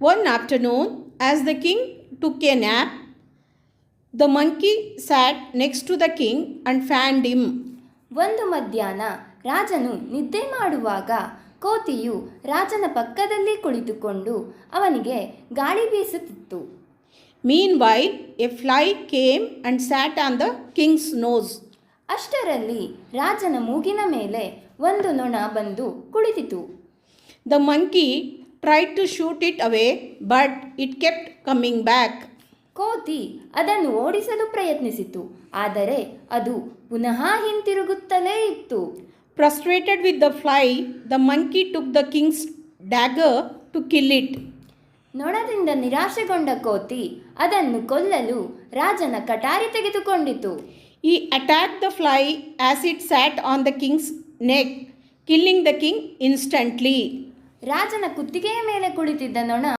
One afternoon, as the king took a nap, the monkey sat next to the king and fanned him. ಒಂದು ಮಧ್ಯಾಹ್ನ ರಾಜನು ನಿದ್ದೆ ಮಾಡುವಾಗ ಕೋತಿಯು ರಾಜನ ಪಕ್ಕದಲ್ಲಿ ಕುಳಿತುಕೊಂಡು ಅವನಿಗೆ ಗಾಳಿ ಬೀಸುತ್ತಿತ್ತು. Meanwhile, a fly came and sat on the king's nose. ಅಷ್ಟರಲ್ಲಿ ರಾಜನ ಮೂಗಿನ ಮೇಲೆ ಒಂದು ನೊಣ ಬಂದು ಕುಳಿತಿತು. The monkey tried to shoot it away, but it kept coming back. ಕೋತಿ ಅದನ್ನು ಓಡಿಸಲು ಪ್ರಯತ್ನಿಸಿತು, ಆದರೆ ಅದು ಪುನಃ ಹಿಂತಿರುಗುತ್ತಲೇ ಇತ್ತು. Frustrated with the fly, the monkey took the king's dagger to kill it. ನೊಣದಿಂದ ನಿರಾಶೆಗೊಂಡ ಕೋತಿ ಅದನ್ನು ಕೊಲ್ಲಲು ರಾಜನ ಕಟಾರಿ ತೆಗೆದುಕೊಂಡಿತು. He attacked the fly as it sat on the king's neck, killing the king instantly. ರಾಜನ ಕುತ್ತಿಗೆಯ ಮೇಲೆ ಕುಳಿತಿದ್ದ ನೊಣ